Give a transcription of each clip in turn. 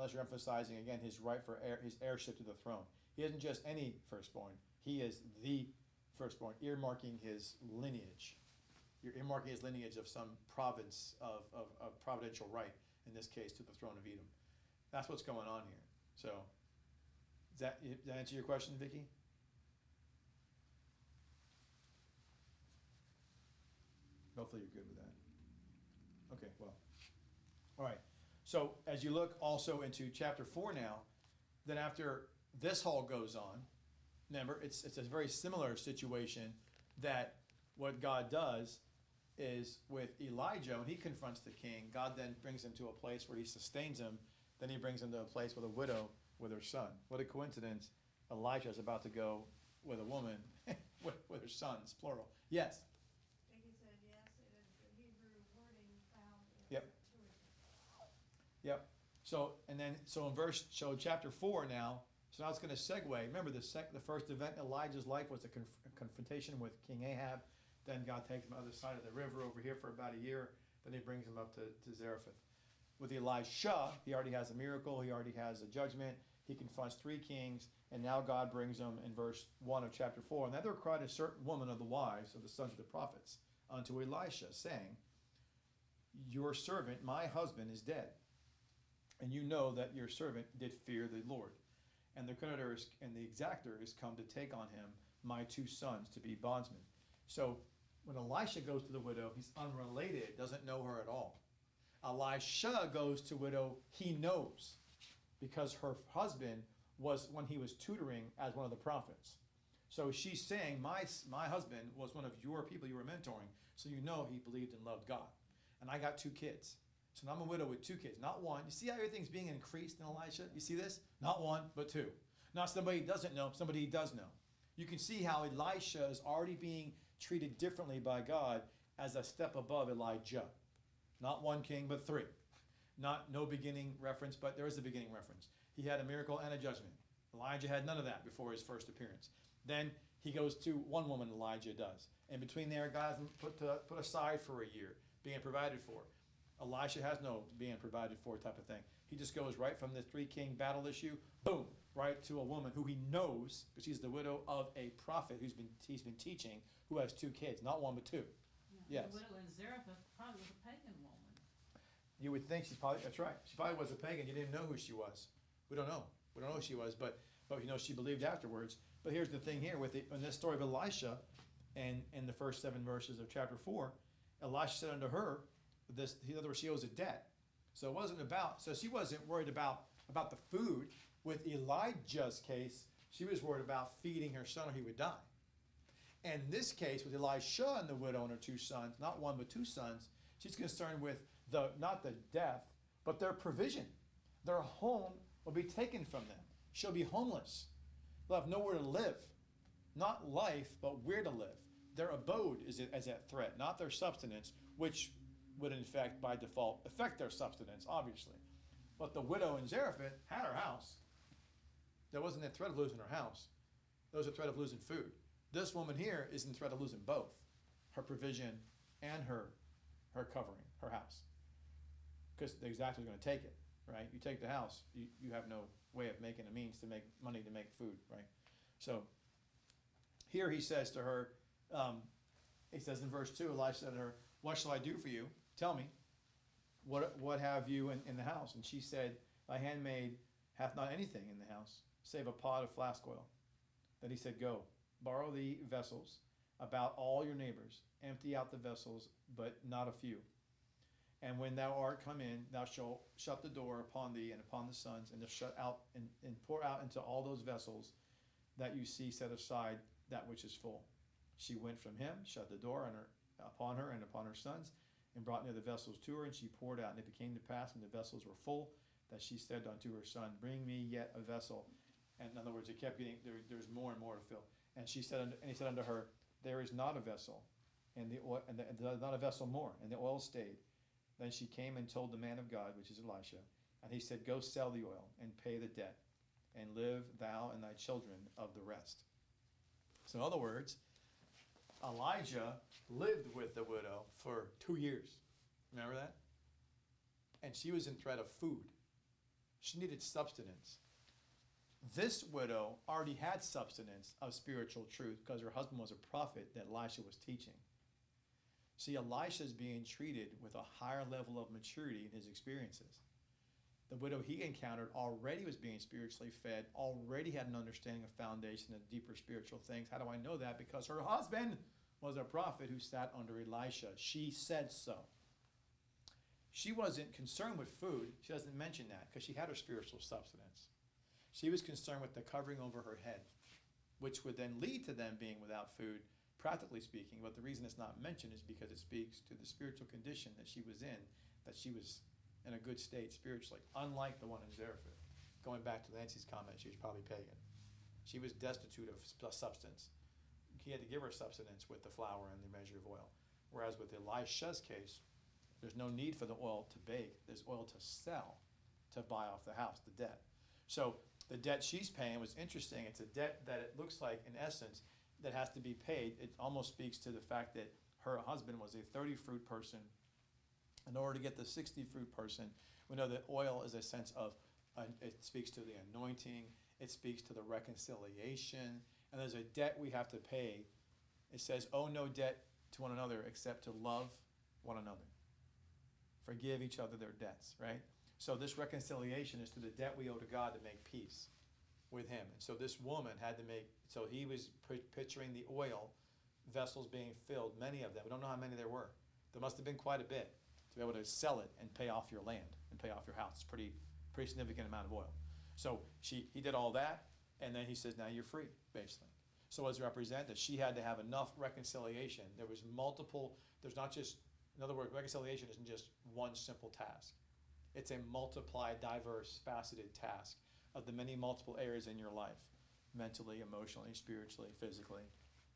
unless you're emphasizing, again, his right for his heirship to the throne. He isn't just any firstborn. He is the firstborn, earmarking his lineage. You're earmarking his lineage of some province of providential right, in this case, to the throne of Edom. That's what's going on here. So, does that answer your question, Vicky? Hopefully you're good with that. Okay, well. All right. So as you look also into chapter 4 now, then after this all goes on, remember, it's a very similar situation that what God does is with Elijah, when he confronts the king, God then brings him to a place where he sustains him. Then he brings him to a place with a widow with her son. What a coincidence. Elijah is about to go with a woman with her sons, plural. Yes? I think he said yes. It is the Hebrew wording found in Yep. Yep. So in chapter 4 now, so now it's going to segue. Remember the first event in Elijah's life was a confrontation with King Ahab. Then God takes him to the other side of the river over here for about a year. Then he brings him up to Zarephath. With Elisha, he already has a miracle. He already has a judgment. He confronts 3 kings. And now God brings him in verse 1 of chapter 4. And there cried a certain woman of the wives of the sons of the prophets unto Elisha, saying, Your servant, my husband, is dead. And you know that your servant did fear the Lord. And the creditor and the exactor is come to take on him my 2 sons to be bondsmen. So when Elisha goes to the widow, he's unrelated, doesn't know her at all. Elisha goes to widow, he knows, because her husband was, when he was tutoring as one of the prophets. So she's saying, my husband was one of your people you were mentoring, so you know he believed and loved God. And I got 2 kids. So now I'm a widow with 2 kids, not one. You see how everything's being increased in Elisha? You see this? Not 1, but 2. Not somebody he doesn't know, somebody he does know. You can see how Elisha is already being treated differently by God as a step above Elijah. Not 1 king, but 3. No beginning reference, but there is a beginning reference. He had a miracle and a judgment. Elijah had none of that before his first appearance. Then he goes to 1 woman, Elijah does. And between there, God's put aside for a year, being provided for. Elisha has no being provided for type of thing. He just goes right from the 3-king battle issue, boom, right to a woman who he knows, because she's the widow of a prophet he's been teaching, who has 2 kids, not 1 but 2. Yeah, yes. The widow in Zarephath probably was a pagan woman. You would think that's right. She probably was a pagan. You didn't know who she was. We don't know. We don't know who she was, but you know she believed afterwards. But here's the thing here in this story of Elisha, and in the first 7 verses of chapter 4, Elisha said unto her, in other words, she owes a debt. So it wasn't about, so she wasn't worried about the food. With Elijah's case, she was worried about feeding her son or he would die. And in this case, with Elisha and the widow and her 2 sons, not 1 but 2 sons, she's concerned with not the death, but their provision. Their home will be taken from them. She'll be homeless. They'll have nowhere to live. Not life, but where to live. Their abode is at threat, not their subsistence, which would in fact by default affect their subsistence, obviously. But the widow in Zarephath had her house. There wasn't a threat of losing her house. There was a threat of losing food. This woman here is in threat of losing both, her provision and her covering, her house. Because the exactor is going to take it, right? You take the house, you have no way of making a means to make money to make food, right? So here he says to her, he says in verse 2, Elisha said to her, What shall I do for you? Tell me. What have you in the house? And she said, Thy handmaid hath not anything in the house, save a pot of flask oil. Then he said, Go, borrow the vessels about all your neighbors, empty out the vessels, but not a few. And when thou art come in, thou shalt shut the door upon thee and upon the sons, and shut out and pour out into all those vessels that you see set aside that which is full. She went from him, shut the door upon her and upon her sons, and brought near the vessels to her, and she poured out. And it became to pass, when the vessels were full, that she said unto her son, Bring me yet a vessel. And in other words, it kept getting, there's more and more to fill. And he said unto her, There is not a vessel, and not a vessel more, and the oil stayed. Then she came and told the man of God, which is Elisha, and he said, Go sell the oil and pay the debt, and live thou and thy children of the rest. So in other words, Elijah lived with the widow for 2 years. Remember that? And she was in threat of food. She needed substance. This widow already had substance of spiritual truth because her husband was a prophet that Elisha was teaching. See, Elisha is being treated with a higher level of maturity in his experiences. The widow he encountered already was being spiritually fed, already had an understanding of foundation and deeper spiritual things. How do I know that? Because her husband was a prophet who sat under Elisha. She said so. She wasn't concerned with food. She doesn't mention that because she had her spiritual substance. She was concerned with the covering over her head, which would then lead to them being without food, practically speaking. But the reason it's not mentioned is because it speaks to the spiritual condition that she was in, that she was in a good state spiritually, unlike the one in Zarephath. Going back to Nancy's comment, she was probably pagan. She was destitute of substance. He had to give her substance with the flour and the measure of oil. Whereas with Elisha's case, there's no need for the oil to bake. There's oil to sell, to buy off the house, the debt. So the debt she's paying was interesting. It's a debt that it looks like, in essence, that has to be paid. It almost speaks to the fact that her husband was a 30-fruit person. In order to get the 60-fruit person, we know that oil is a sense of, it speaks to the anointing, it speaks to the reconciliation, and there's a debt we have to pay. It says, owe no debt to one another except to love one another. Forgive each other their debts, right? So this reconciliation is to the debt we owe to God to make peace with him. And so this woman had to make, so he was picturing the oil vessels being filled, many of them. We don't know how many there were. There must have been quite a bit to be able to sell it and pay off your land and pay off your house. It's pretty significant amount of oil. So he did all that, and then he says, now you're free, basically. So what does it represent? That she had to have enough reconciliation. There was multiple, there's not just, in other words, reconciliation isn't just one simple task. It's a multiplied, diverse, faceted task of the many multiple areas in your life, mentally, emotionally, spiritually, physically.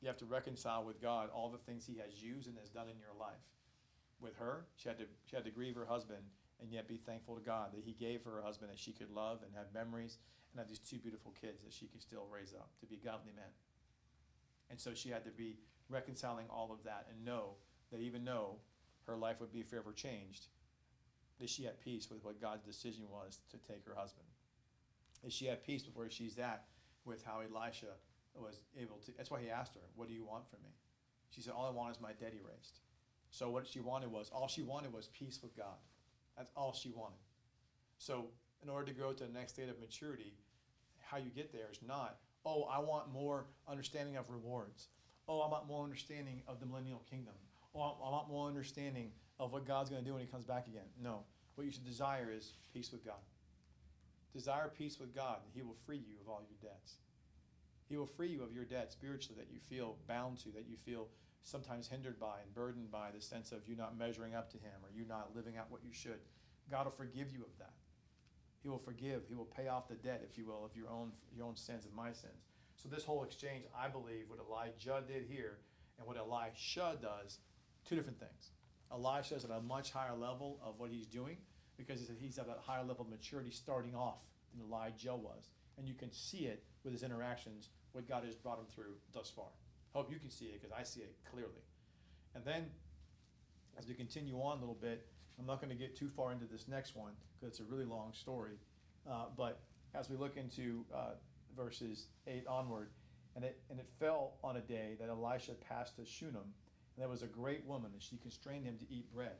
You have to reconcile with God all the things he has used and has done in your life. With her, she had to grieve her husband and yet be thankful to God that he gave her a husband that she could love and have memories and have these two beautiful kids that she could still raise up to be godly men. And so she had to be reconciling all of that and know that even though her life would be forever changed, that she had peace with what God's decision was to take her husband. That she had peace with where she's at with how Elisha was able to, that's why he asked her, what do you want from me? She said, all I want is my debt erased. So what all she wanted was peace with God. That's all she wanted. So in order to go to the next state of maturity, how you get there is not, oh, I want more understanding of rewards. Oh, I want more understanding of the millennial kingdom. Oh, I want more understanding of what God's going to do when he comes back again. No. What you should desire is peace with God. Desire peace with God, and he will free you of all your debts. He will free you of your debt spiritually that you feel bound to, that you feel sometimes hindered by and burdened by the sense of you not measuring up to him or you not living out what you should. God will forgive you of that. He will forgive. He will pay off the debt, if you will, of your own sins and my sins. So this whole exchange, I believe, what Elijah did here and what Elisha does, two different things. Elisha is at a much higher level of what he's doing because he's at a higher level of maturity starting off than Elijah was. And you can see it with his interactions, what God has brought him through thus far. Hope you can see it because I see it clearly. And then, as we continue on a little bit, I'm not going to get too far into this next one because it's a really long story. But as we look into verses 8 onward, and it fell on a day that Elisha passed to Shunem, and there was a great woman, and she constrained him to eat bread.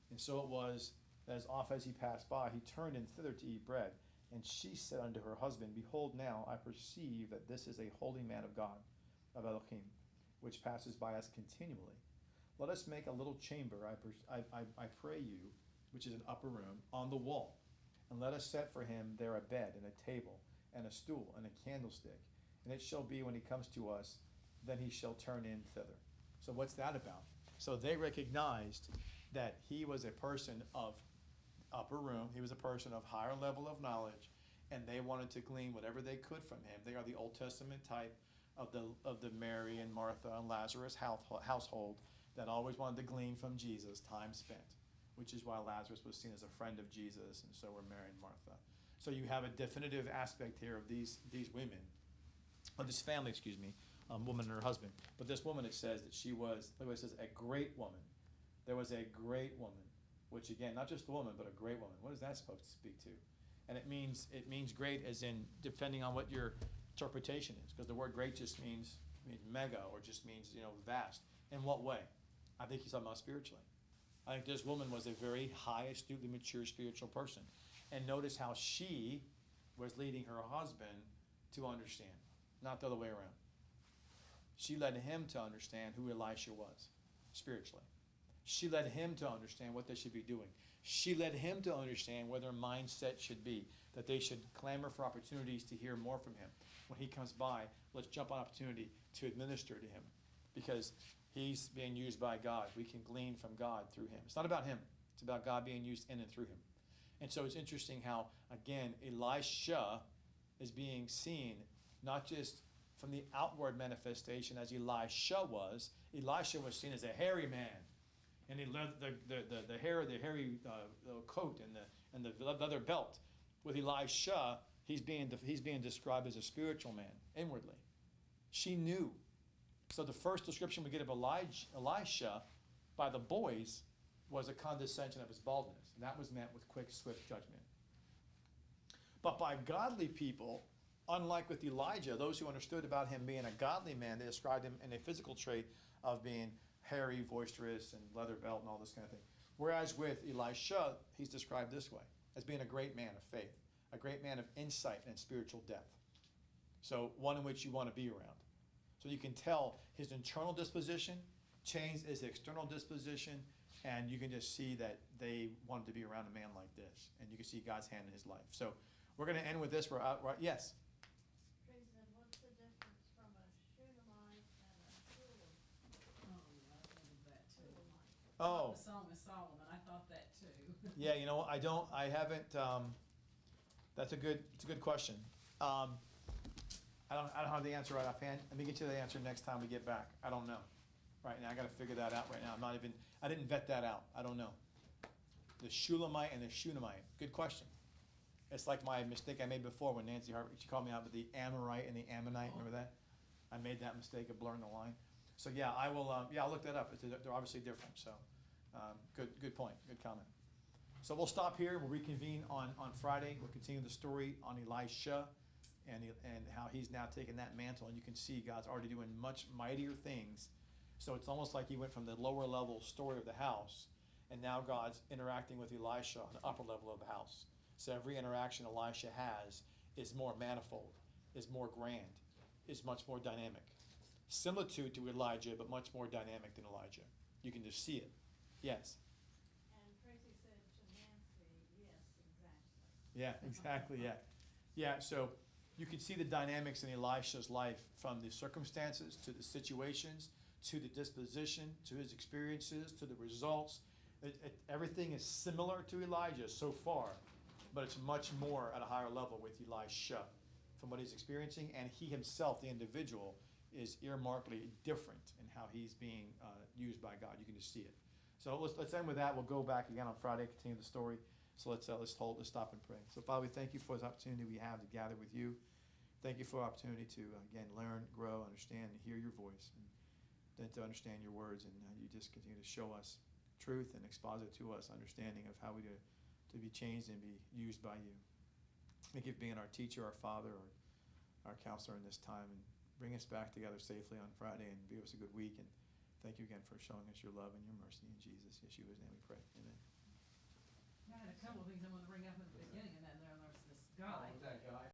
And so it was that as oft as he passed by, he turned in thither to eat bread. And she said unto her husband, behold, now I perceive that this is a holy man of God, of Elohim, which passes by us continually. Let us make a little chamber, I pray you, which is an upper room, on the wall. And let us set for him there a bed and a table and a stool and a candlestick. And it shall be when he comes to us, then he shall turn in thither. So what's that about? So they recognized that he was a person of upper room. He was a person of higher level of knowledge, and they wanted to glean whatever they could from him. They are the Old Testament type of the Mary and Martha and Lazarus household that always wanted to glean from Jesus time spent, which is why Lazarus was seen as a friend of Jesus, and so were Mary and Martha. So you have a definitive aspect here of these women, of this family, woman and her husband. But this woman, it says that she was, look what it says, a great woman. There was a great woman, which again, not just a woman, but a great woman. What is that supposed to speak to? And it means great as in depending on what your interpretation is, because the word great just means mega, or just means, vast. In what way? I think he's talking about spiritually. I think this woman was a very high, astutely mature spiritual person. And notice how she was leading her husband to understand, not the other way around. She led him to understand who Elisha was spiritually. She led him to understand what they should be doing. She led him to understand where their mindset should be, that they should clamor for opportunities to hear more from him. When he comes by, let's jump on opportunity to administer to him, because he's being used by God. We can glean from God through him. It's not about him. It's about God being used in and through him. And so it's interesting how, again, Elisha is being seen not just from the outward manifestation as Elisha was. Elisha was seen as a hairy man, and he led the hairy coat and the leather belt. With Elisha, he's being described as a spiritual man inwardly. She knew. So the first description we get of Elisha by the boys was a condescension of his baldness, and that was met with quick, swift judgment. But by godly people, unlike with Elijah, those who understood about him being a godly man, they described him in a physical trait of being hairy, boisterous, and leather belt and all this kind of thing. Whereas with Elisha, he's described this way, as being a great man of faith, a great man of insight and spiritual depth. So one in which you want to be around. So you can tell his internal disposition changed his external disposition, and you can just see that they wanted to be around a man like this. And you can see God's hand in his life. So we're going to end with this. We're out. Right? Yes? Tracy said, what's the difference from a Shunammite and a Shulamite? Oh, yeah, I thought of that too. Oh. The Song of Solomon, I thought that too. Yeah, I haven't, that's a good question. I don't have the answer right offhand. Let me get you the answer next time we get back. I don't know. Right now, I gotta figure that out right now. I didn't vet that out. I don't know. The Shulamite and the Shunammite. Good question. It's like my mistake I made before when Nancy Harper, she called me out with the Amorite and the Ammonite. Remember that? I made that mistake of blurring the line. So yeah, I'll look that up. They're obviously different. So good point. Good comment. So we'll stop here. We'll reconvene on Friday. We'll continue the story on Elisha and how he's now taken that mantle. And you can see God's already doing much mightier things. So it's almost like he went from the lower level story of the house, and now God's interacting with Elisha on the upper level of the house. So every interaction Elisha has is more manifold, is more grand, is much more dynamic. Similar to Elijah, but much more dynamic than Elijah. You can just see it. Yes? And Tracy said to Nancy, yes, exactly. Yeah, exactly, yeah. Yeah, so you can see the dynamics in Elisha's life, from the circumstances to the situations, to the disposition, to his experiences, to the results. Everything is similar to Elijah so far, but it's much more at a higher level with Elisha from what he's experiencing, and he himself, the individual, is earmarkedly different in how he's being used by God. You can just see it. So let's end with that. We'll go back again on Friday, continue the story. So let's stop and pray. So Father, we thank you for this opportunity we have to gather with you. Thank you for the opportunity to, again, learn, grow, understand, and hear your voice, and then to understand your words. And you just continue to show us truth and exposit to us understanding of how we to be changed and be used by you. Thank you for being our teacher, our father, our counselor in this time, and bring us back together safely on Friday and give us a good week. And thank you again for showing us your love and your mercy. In Jesus, Yeshua's name we pray. Amen. I had a couple of things I wanted to bring up at the beginning, and then there's this guy